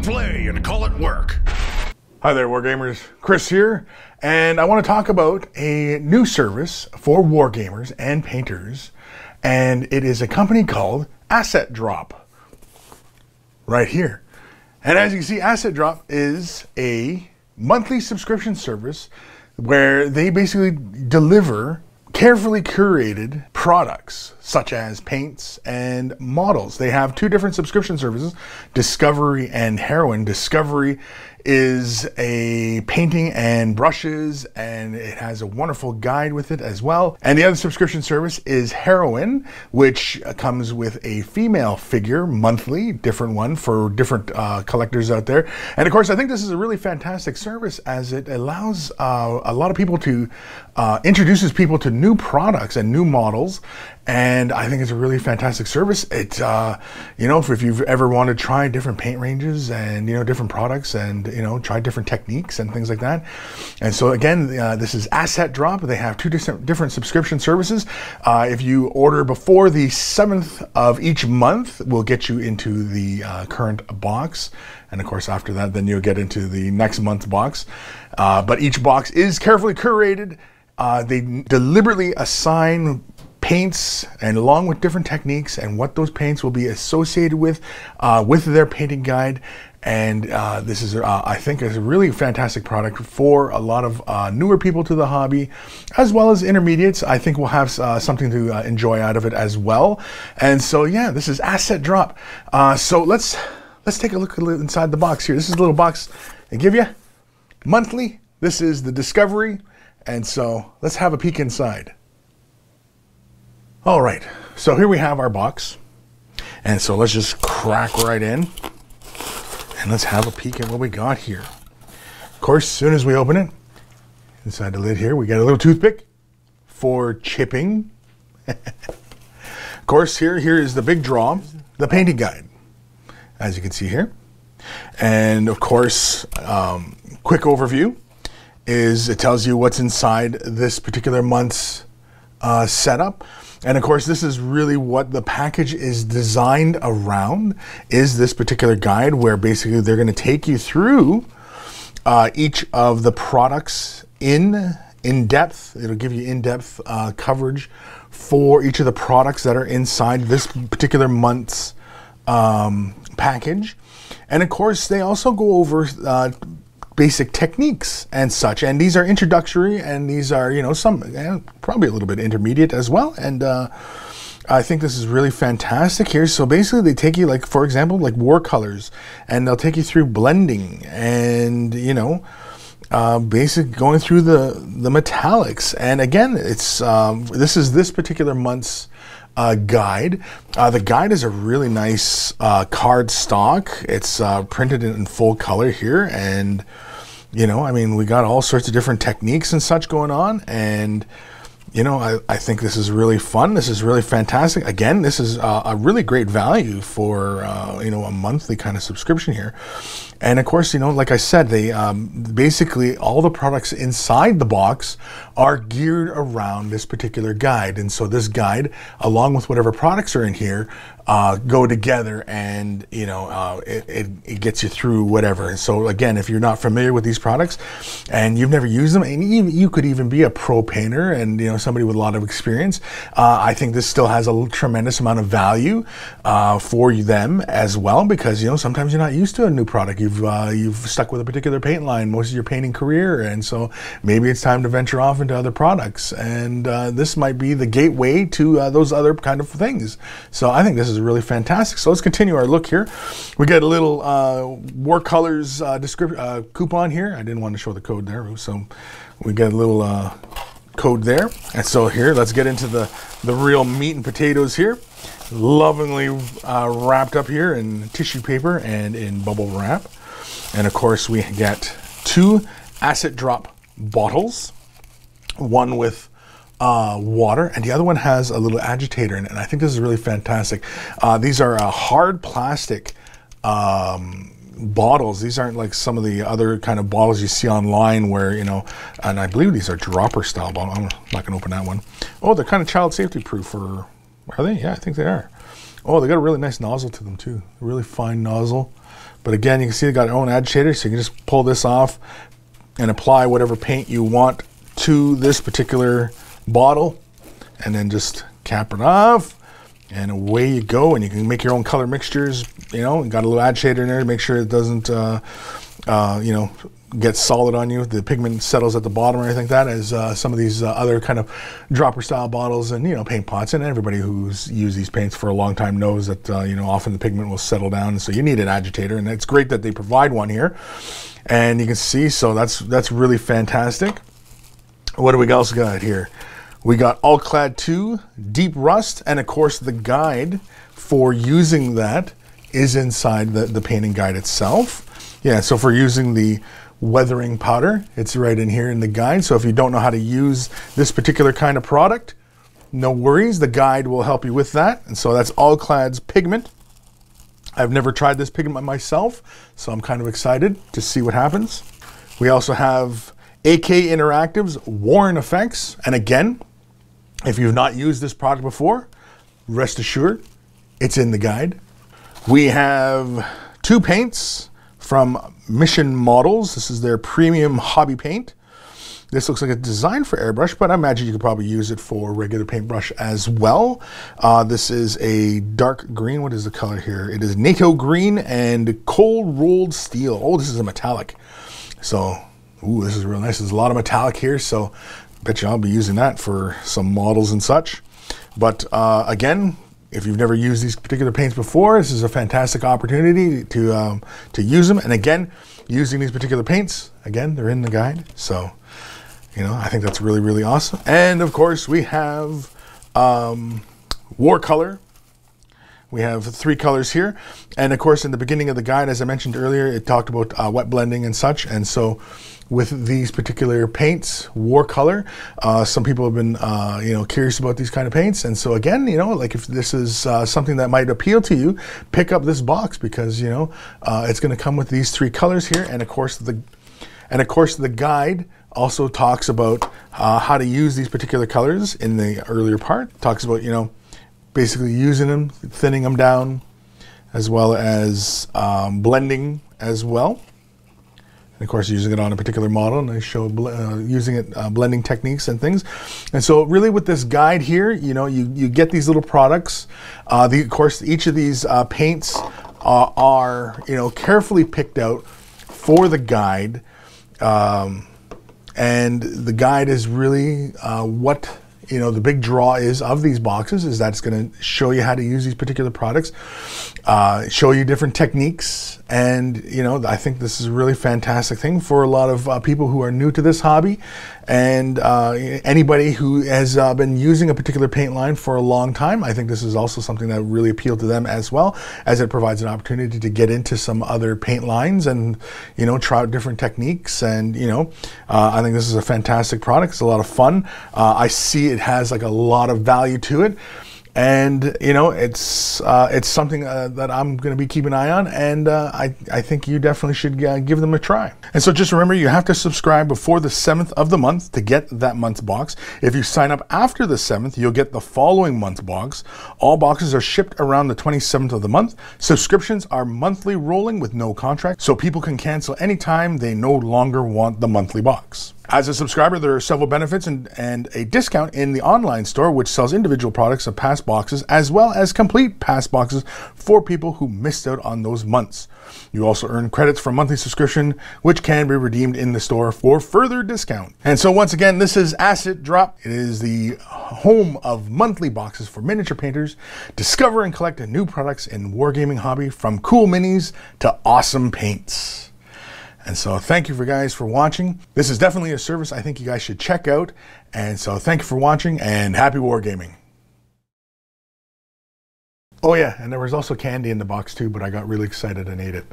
play and call it work. Hi there, Wargamers. Kris here, and I want to talk about a new service for wargamers and painters, and it is a company called Asset Drop. Right here. And as you can see, Asset Drop is a monthly subscription service where they basically deliver carefully curated products such as paints and models. They have two different subscription services, Discovery and Heroine. Discovery is a painting and brushes, and it has a wonderful guide with it as well. And the other subscription service is Heroine, which comes with a female figure monthly, different one for different collectors out there. And of course, I think this is a really fantastic service as it allows a lot of people to introduces people to new products and new models. And I think it's a really fantastic service. It's, you know, if you've ever wanted to try different paint ranges and, you know, different products and, you know, try different techniques and things like that. And so again, this is Asset Drop. They have two different subscription services. If you order before the 7th of each month, we'll get you into the current box. And of course, after that, then you'll get into the next month's box. But each box is carefully curated. They deliberately assign paints and along with different techniques and what those paints will be associated with their painting guide. And this is, I think, is a really fantastic product for a lot of newer people to the hobby, as well as intermediates. I think we'll have something to enjoy out of it as well. And so, yeah, this is Asset Drop. So let's take a look inside the box here. This is a little box they give you monthly. This is the Discovery. And so let's have a peek inside. All right, so here we have our box. And so let's just crack right in and let's have a peek at what we got here. Of course, as soon as we open it, inside the lid here, we got a little toothpick for chipping. Of course, here is the big draw, the painting guide, as you can see here. And of course, quick overview is it tells you what's inside this particular month's setup. And of course, this is really what the package is designed around, is this particular guide where basically they're going to take you through each of the products in depth. It'll give you in-depth coverage for each of the products that are inside this particular month's package. And of course, they also go over basic techniques and such, and these are introductory, and these are, you know, some probably a little bit intermediate as well. And I think this is really fantastic here. So basically they take you, like, for example, like watercolors, and they'll take you through blending and, you know, basic going through the metallics. And again, it's this particular month's guide. The guide is a really nice card stock. It's printed in full color here, and you know, I mean, we got all sorts of different techniques and such going on, and you know, I think this is really fun. This is really fantastic. Again, this is a really great value for you know, a monthly kind of subscription here. And of course, you know, like I said, they basically all the products inside the box are geared around this particular guide. And so this guide, along with whatever products are in here, go together, and you know, it gets you through whatever. And so again, if you're not familiar with these products and you've never used them, and you could even be a pro painter and, you know, somebody with a lot of experience, I think this still has a tremendous amount of value for them as well, because, you know, sometimes you're not used to a new product. You've stuck with a particular paint line most of your painting career, and so maybe it's time to venture off into other products, and this might be the gateway to those other kind of things. So I think this is really fantastic. So let's continue our look here. We get a little watercolors coupon here. I didn't want to show the code there, so we get a little code there. And so here, let's get into the real meat and potatoes here. Lovingly wrapped up here in tissue paper and in bubble wrap. And of course, we get 2 Asset Drop bottles, one with water, and the other one has a little agitator in it. And I think this is really fantastic. These are hard plastic bottles. These aren't like some of the other kind of bottles you see online where, you know, and I believe these are dropper style bottles. I'm not going to open that one. Oh, they're kind of child safety proof, or are they? Yeah, I think they are. Oh, they got a really nice nozzle to them too. A really fine nozzle. But again, you can see they got their own agitator, so you can just pull this off and apply whatever paint you want to this particular bottle, and then just cap it off, and away you go. And you can make your own color mixtures. You know, got a little agitator in there to make sure it doesn't, you know, get solid on you. The pigment settles at the bottom or anything like that, as some of these other kind of dropper style bottles and, you know, paint pots. And everybody who's used these paints for a long time knows that, you know, often the pigment will settle down. So you need an agitator, and it's great that they provide one here. And you can see, so that's really fantastic. What do we also got here? We got All Clad 2, Deep Rust, and of course the guide for using that is inside the painting guide itself. Yeah, so for using the weathering powder, it's right in here in the guide. So if you don't know how to use this particular kind of product, no worries, the guide will help you with that. And so that's All Clad's pigment. I've never tried this pigment myself, so I'm kind of excited to see what happens. We also have AK Interactive's Warren Effects. And again, if you've not used this product before, rest assured, it's in the guide. We have two paints from Mission Models. This is their premium hobby paint. This looks like a design for airbrush, but I imagine you could probably use it for regular paintbrush as well. This is a dark green. What is the color here? It is NATO green and cold rolled steel. Oh, this is a metallic. So, ooh, this is real nice. There's a lot of metallic here, so I bet you I'll be using that for some models and such. But again, if you've never used these particular paints before, this is a fantastic opportunity to use them. And again, using these particular paints, again, they're in the guide. So, you know, I think that's really, really awesome. And of course, we have Warcolor. We have 3 colors here. And of course, in the beginning of the guide, as I mentioned earlier, it talked about wet blending and such. And so with these particular paints, Warcolor, some people have been, you know, curious about these kind of paints. And so again, you know, like if this is something that might appeal to you, pick up this box, because, you know, it's going to come with these 3 colors here. And of course, the guide also talks about how to use these particular colors in the earlier part. Talks about, you know, basically using them, thinning them down, as well as blending as well. And of course, using it on a particular model, and I show using it, blending techniques and things. And so really with this guide here, you know, you get these little products. Of course, each of these paints are, you know, carefully picked out for the guide. And the guide is really what, you know, the big draw is of these boxes, is that it's going to show you how to use these particular products, show you different techniques. And, you know, I think this is a really fantastic thing for a lot of people who are new to this hobby, and anybody who has been using a particular paint line for a long time. I think this is also something that really appealed to them, as well as it provides an opportunity to get into some other paint lines and, you know, try out different techniques. And, you know, I think this is a fantastic product. It's a lot of fun. I see it has like a lot of value to it. And, you know, it's something that I'm going to be keeping an eye on, and I think you definitely should give them a try. And so just remember, you have to subscribe before the 7th of the month to get that month's box. If you sign up after the 7th, you'll get the following month's box. All boxes are shipped around the 27th of the month. Subscriptions are monthly rolling with no contract, so people can cancel anytime they no longer want the monthly box. As a subscriber, there are several benefits and a discount in the online store, which sells individual products of past boxes, as well as complete past boxes for people who missed out on those months. You also earn credits for monthly subscription, which can be redeemed in the store for further discount. And so once again, this is Asset Drop. It is the home of monthly boxes for miniature painters. Discover and collect new products in wargaming hobby, from cool minis to awesome paints. And so thank you guys for watching. This is definitely a service I think you guys should check out. And so thank you for watching, and happy wargaming. Oh yeah, and there was also candy in the box too, but I got really excited and ate it.